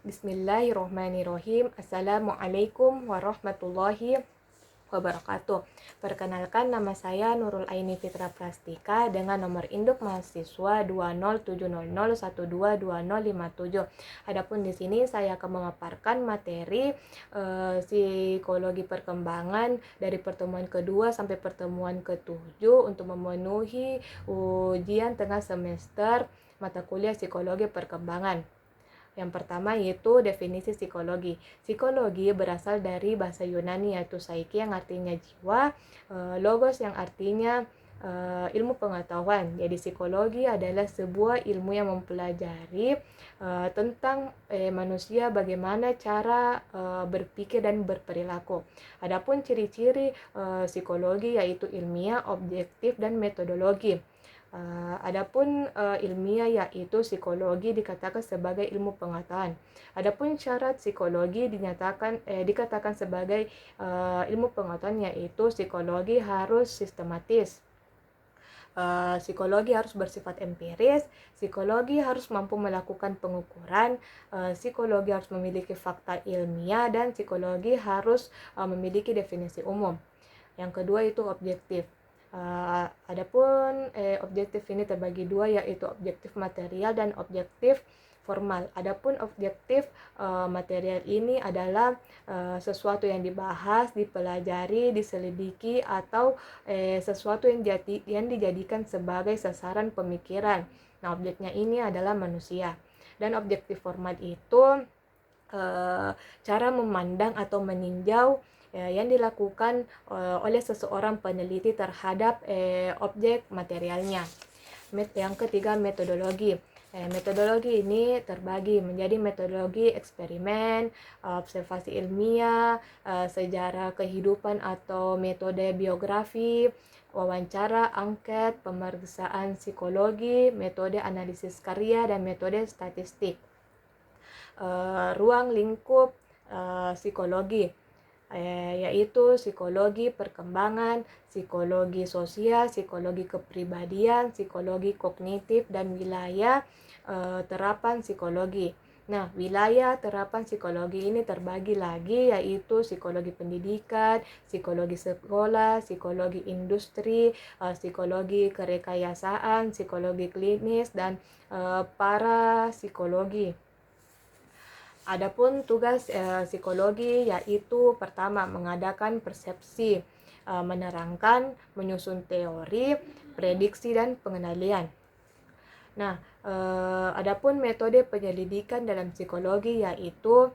Bismillahirrohmanirrohim. Assalamualaikum warahmatullahi wabarakatuh. Perkenalkan, nama saya Nurul Aini Fitra Prastika dengan nomor induk mahasiswa 20700122057. Adapun di sini saya akan memaparkan materi psikologi perkembangan dari pertemuan kedua sampai pertemuan ketujuh untuk memenuhi ujian tengah semester mata kuliah psikologi perkembangan. Yang pertama yaitu definisi psikologi. Psikologi berasal dari bahasa Yunani yaitu psyche yang artinya jiwa, logos yang artinya ilmu pengetahuan. Jadi psikologi adalah sebuah ilmu yang mempelajari tentang manusia, bagaimana cara berpikir dan berperilaku. Adapun ciri-ciri psikologi yaitu ilmiah, objektif, dan metodologi. Adapun ilmiah yaitu psikologi dikatakan sebagai ilmu pengetahuan. Adapun syarat psikologi dikatakan sebagai ilmu pengetahuan yaitu psikologi harus sistematis. Psikologi harus bersifat empiris, psikologi harus mampu melakukan pengukuran, psikologi harus memiliki fakta ilmiah, dan psikologi harus memiliki definisi umum. Yang kedua itu objektif. Adapun objektif ini terbagi dua yaitu objektif material dan objektif formal. Adapun objektif material ini adalah sesuatu yang dibahas, dipelajari, diselidiki atau sesuatu yang dijadikan sebagai sasaran pemikiran. Nah, objeknya ini adalah manusia. Dan objektif formal itu cara memandang atau meninjau yang dilakukan oleh seseorang peneliti terhadap objek materialnya. Yang ketiga, metodologi. Metodologi ini terbagi menjadi metodologi eksperimen, observasi ilmiah, sejarah kehidupan atau metode biografi, wawancara, angket, pemeriksaan psikologi, metode analisis karya, dan metode statistik. Ruang lingkup psikologi yaitu psikologi perkembangan, psikologi sosial, psikologi kepribadian, psikologi kognitif, dan wilayah terapan psikologi. Nah, wilayah terapan psikologi ini terbagi lagi yaitu psikologi pendidikan, psikologi sekolah, psikologi industri, psikologi kerekayasaan, psikologi klinis, dan parapsikologi. Adapun tugas psikologi yaitu pertama mengadakan persepsi, menerangkan, menyusun teori, prediksi, dan pengendalian. Nah, adapun metode penyelidikan dalam psikologi yaitu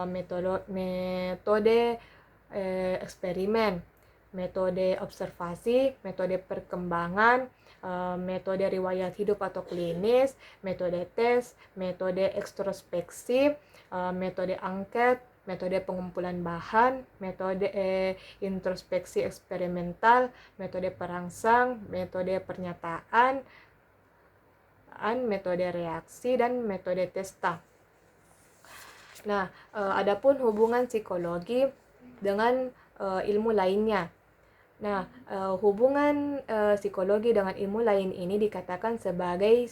metode eksperimen, metode observasi, metode perkembangan, metode riwayat hidup atau klinis, metode tes, metode ekstrospeksi, metode angket, metode pengumpulan bahan, metode introspeksi eksperimental, metode perangsang, metode pernyataan, metode reaksi, dan metode testa. Nah, adapun hubungan psikologi dengan ilmu lainnya. Nah, hubungan psikologi dengan ilmu lain ini dikatakan sebagai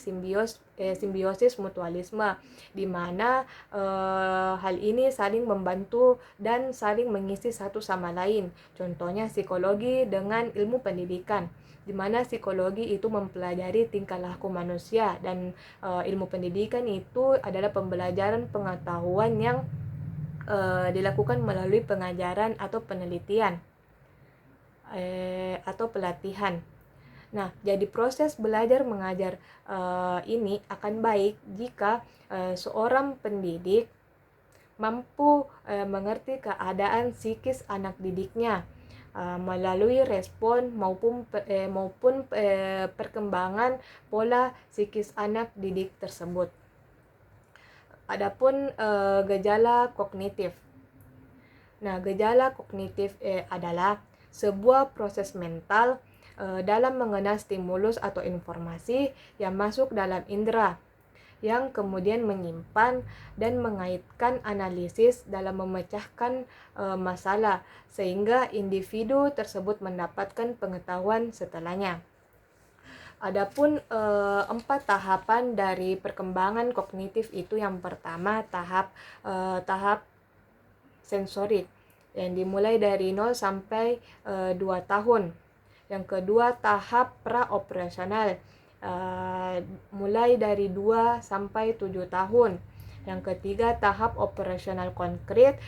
simbiosis mutualisme, di mana hal ini saling membantu dan saling mengisi satu sama lain. Contohnya psikologi dengan ilmu pendidikan, di mana psikologi itu mempelajari tingkah laku manusia dan ilmu pendidikan itu adalah pembelajaran pengetahuan yang dilakukan melalui pengajaran atau penelitian atau pelatihan. Nah, jadi proses belajar mengajar ini akan baik jika seorang pendidik mampu mengerti keadaan psikis anak didiknya melalui respon maupun perkembangan pola psikis anak didik tersebut. Adapun gejala kognitif. Nah, gejala kognitif adalah sebuah proses mental dalam mengenal stimulus atau informasi yang masuk dalam indera, yang kemudian menyimpan dan mengaitkan analisis dalam memecahkan masalah, sehingga individu tersebut mendapatkan pengetahuan setelahnya. Adapun 4 tahapan dari perkembangan kognitif itu, yang pertama tahap sensorik yang dimulai dari 0 sampai 2 tahun. Yang kedua tahap praoperasional mulai dari 2 sampai 7 tahun. Yang ketiga tahap operasional konkret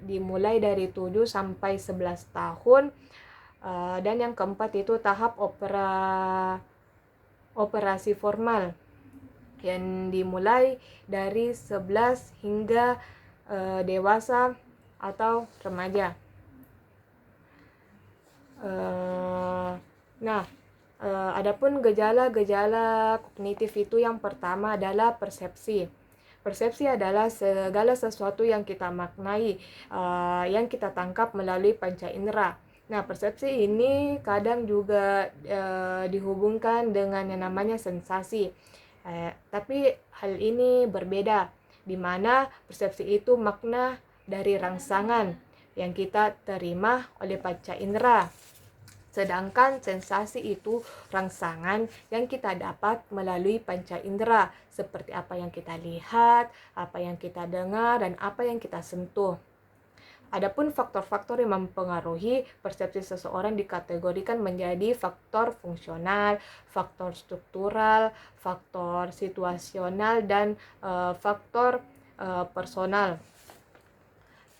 dimulai dari 7 sampai 11 tahun. Dan yang keempat itu tahap operasi formal yang dimulai dari 11 hingga dewasa atau remaja. Adapun gejala-gejala kognitif itu, yang pertama adalah persepsi. Persepsi adalah segala sesuatu yang kita maknai, yang kita tangkap melalui panca indera. Nah, persepsi ini kadang juga dihubungkan dengan yang namanya sensasi. Tapi hal ini berbeda, di mana persepsi itu makna dari rangsangan yang kita terima oleh panca indera. Sedangkan sensasi itu rangsangan yang kita dapat melalui panca indera, seperti apa yang kita lihat, apa yang kita dengar, dan apa yang kita sentuh. Adapun faktor-faktor yang mempengaruhi persepsi seseorang dikategorikan menjadi faktor fungsional, faktor struktural, faktor situasional, dan faktor personal.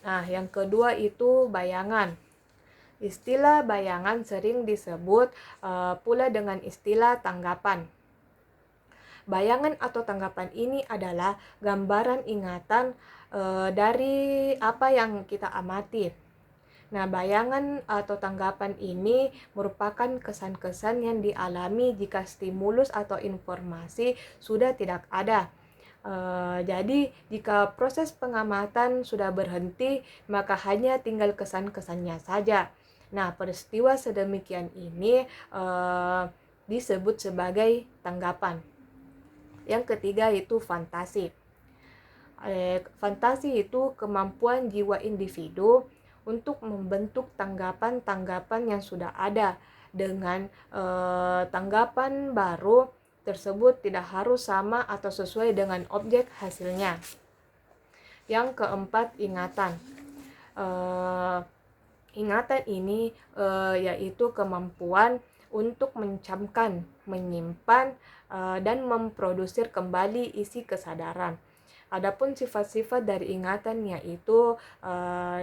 Nah, yang kedua itu bayangan. Istilah bayangan sering disebut pula dengan istilah tanggapan. Bayangan atau tanggapan ini adalah gambaran ingatan dari apa yang kita amati. Nah, bayangan atau tanggapan ini merupakan kesan-kesan yang dialami jika stimulus atau informasi sudah tidak ada. Jadi, jika proses pengamatan sudah berhenti, maka hanya tinggal kesan-kesannya saja. Nah, peristiwa sedemikian ini disebut sebagai tanggapan. Yang ketiga itu fantasi. Fantasi itu kemampuan jiwa individu untuk membentuk tanggapan-tanggapan yang sudah ada dengan tanggapan baru tersebut tidak harus sama atau sesuai dengan objek hasilnya. Yang keempat, ingatan. Ingatan ini yaitu kemampuan untuk mencamkan, menyimpan, dan memproduksi kembali isi kesadaran. Adapun sifat-sifat dari ingatan yaitu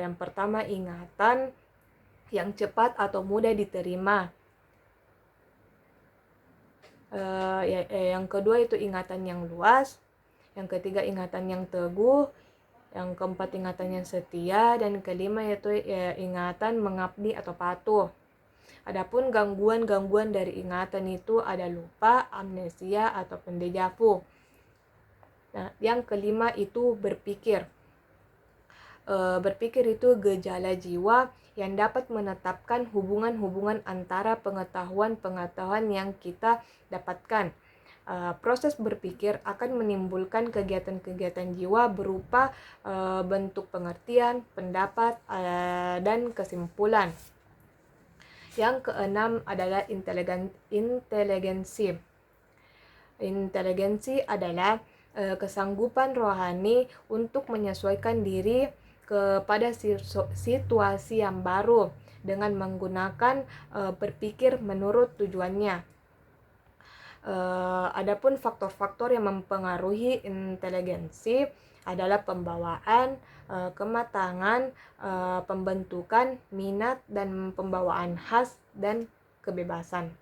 yang pertama ingatan yang cepat atau mudah diterima. Yang kedua itu ingatan yang luas. Yang ketiga ingatan yang teguh. Yang keempat ingatan yang setia, dan kelima yaitu ingatan mengabdi atau patuh. Adapun gangguan-gangguan dari ingatan itu ada lupa, amnesia, ataupun deja vu. Nah, yang kelima itu berpikir. Berpikir itu gejala jiwa yang dapat menetapkan hubungan-hubungan antara pengetahuan-pengetahuan yang kita dapatkan. Proses berpikir akan menimbulkan kegiatan-kegiatan jiwa berupa bentuk pengertian, pendapat, dan kesimpulan. Yang keenam adalah inteligensi. Inteligensi adalah kesanggupan rohani untuk menyesuaikan diri kepada situasi yang baru dengan menggunakan berpikir menurut tujuannya. Adapun faktor-faktor yang mempengaruhi inteligensi adalah pembawaan, kematangan, pembentukan, minat, dan pembawaan khas dan kebebasan.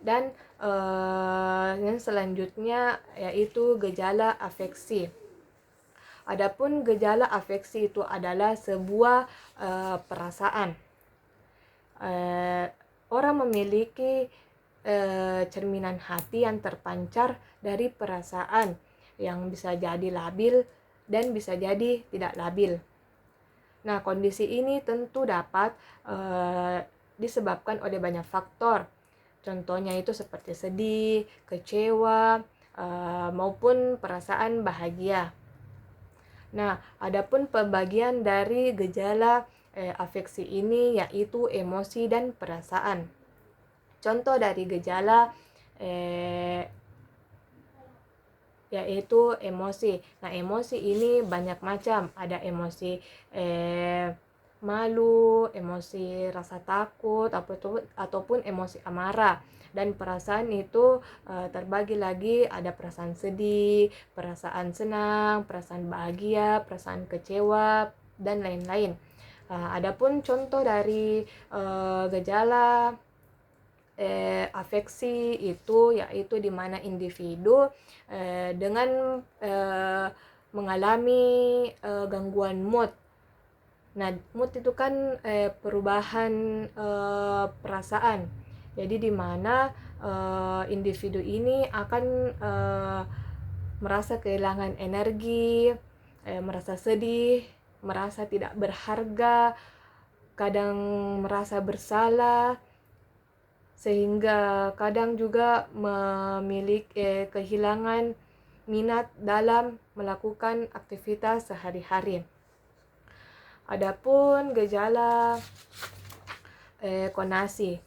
Dan yang selanjutnya yaitu gejala afeksi. Adapun gejala afeksi itu adalah sebuah perasaan. Orang memiliki cerminan hati yang terpancar dari perasaan yang bisa jadi labil dan bisa jadi tidak labil. Nah, kondisi ini tentu dapat disebabkan oleh banyak faktor. Contohnya itu seperti sedih, kecewa, maupun perasaan bahagia. Nah, adapun pembagian dari gejala afeksi ini yaitu emosi dan perasaan. Contoh dari gejala yaitu emosi. Nah, emosi ini banyak macam. Ada emosi malu, emosi rasa takut, ataupun emosi amarah. Dan perasaan itu terbagi lagi, ada perasaan sedih, perasaan senang, perasaan bahagia, perasaan kecewa, dan lain-lain. Adapun contoh dari gejala afeksi itu yaitu di mana individu dengan mengalami gangguan mood. Nah, mood itu kan perubahan perasaan. Jadi di mana individu ini akan merasa kehilangan energi, merasa sedih, merasa tidak berharga, kadang merasa bersalah, sehingga kadang juga memiliki kehilangan minat dalam melakukan aktivitas sehari-hari. Adapun gejala konasi,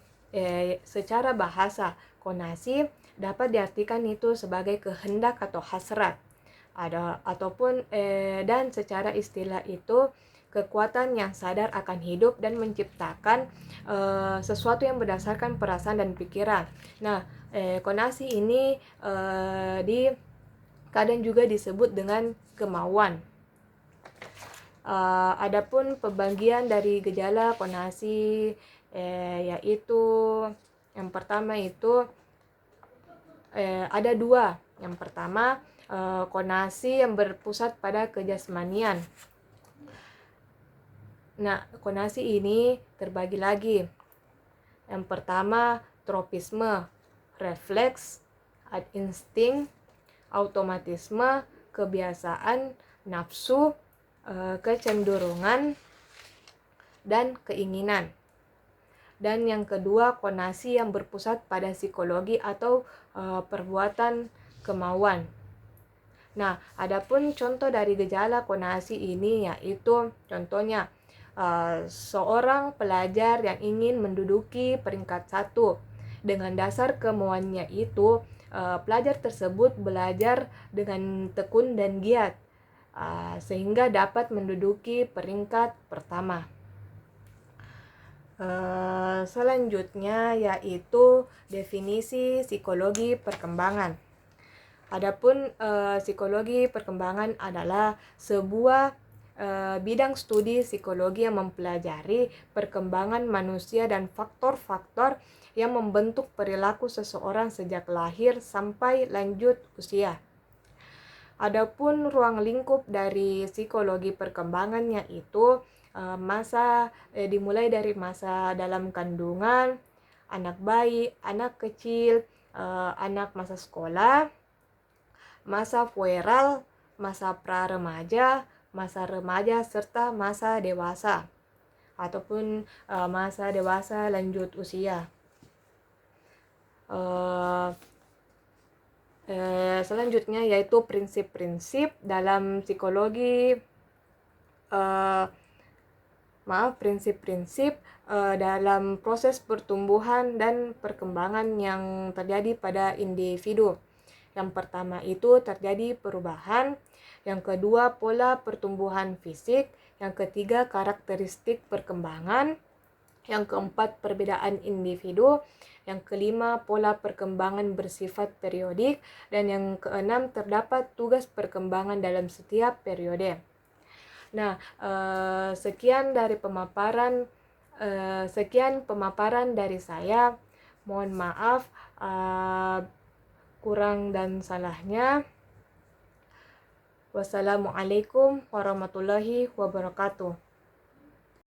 secara bahasa konasi dapat diartikan itu sebagai kehendak atau hasrat, ataupun dan secara istilah itu kekuatan yang sadar akan hidup dan menciptakan sesuatu yang berdasarkan perasaan dan pikiran. Nah, konasi ini kadang juga disebut dengan kemauan. Adapun pembagian dari gejala konasi yaitu yang pertama itu ada dua. Yang pertama konasi yang berpusat pada kejasmanian. Nah, konasi ini terbagi lagi. Yang pertama, tropisme, refleks, insting, automatisme, kebiasaan, nafsu, kecenderungan, dan keinginan. Dan yang kedua, konasi yang berpusat pada psikologi atau perbuatan kemauan. Nah, adapun contoh dari gejala konasi ini yaitu contohnya seorang pelajar yang ingin menduduki peringkat 1. Dengan dasar kemauannya itu, pelajar tersebut belajar dengan tekun dan giat, sehingga dapat menduduki peringkat pertama. Selanjutnya yaitu definisi psikologi perkembangan. Adapun psikologi perkembangan adalah sebuah bidang studi psikologi yang mempelajari perkembangan manusia dan faktor-faktor yang membentuk perilaku seseorang sejak lahir sampai lanjut usia. Adapun ruang lingkup dari psikologi perkembangannya itu dimulai dari masa dalam kandungan, anak bayi, anak kecil, anak masa sekolah, masa pueral, masa pra-remaja, masa remaja, serta masa dewasa ataupun masa dewasa lanjut usia. Selanjutnya yaitu prinsip-prinsip dalam psikologi prinsip-prinsip dalam proses pertumbuhan dan perkembangan yang terjadi pada individu. Yang pertama itu terjadi perubahan, yang kedua pola pertumbuhan fisik, yang ketiga karakteristik perkembangan, yang keempat perbedaan individu, yang kelima pola perkembangan bersifat periodik, dan yang keenam terdapat tugas perkembangan dalam setiap periode. Nah, sekian pemaparan dari saya. Mohon maaf kurang dan salahnya. Wassalamualaikum warahmatullahi wabarakatuh.